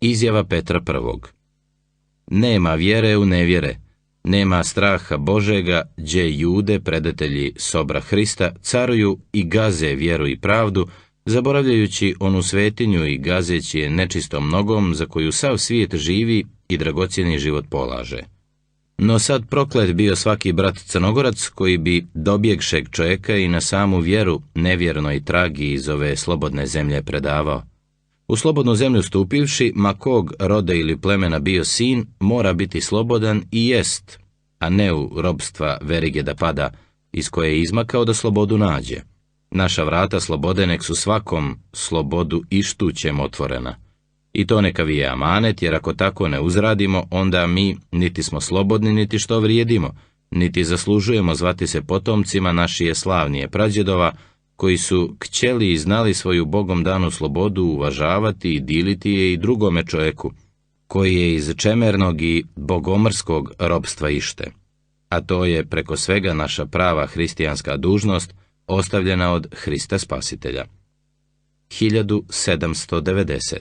Izjava Petra I. Nema vjere u nevjere, nema straha Božega, gdje Jude, predatelji sobra Hrista, caruju i gaze vjeru i pravdu, zaboravljajući onu svetinju i gazeći je nečistom nogom za koju sav svijet živi i dragocjeni život polaže. No sad proklet bio svaki brat Crnogorac koji bi dobjegšeg čovjeka i na samu vjeru nevjernoj tragi iz ove slobodne zemlje predavao. U slobodnu zemlju stupivši, ma kog roda ili plemena bio sin, mora biti slobodan i jest, a ne u robstva verige da pada, iz koje je izmakao da slobodu nađe. Naša vrata slobode nek su svakom slobodu i štućem otvorena. I to neka vije amanet, jer ako tako ne uzradimo, onda mi niti smo slobodni, niti što vrijedimo, niti zaslužujemo zvati se potomcima našije slavnije prađedova, koji su kćeli i znali svoju Bogom danu slobodu uvažavati i diliti je i drugome čovjeku, koji je iz čemernog i bogomrskog robstva ište. A to je preko svega naša prava hristijanska dužnost, ostavljena od Hrista Spasitelja. 1790.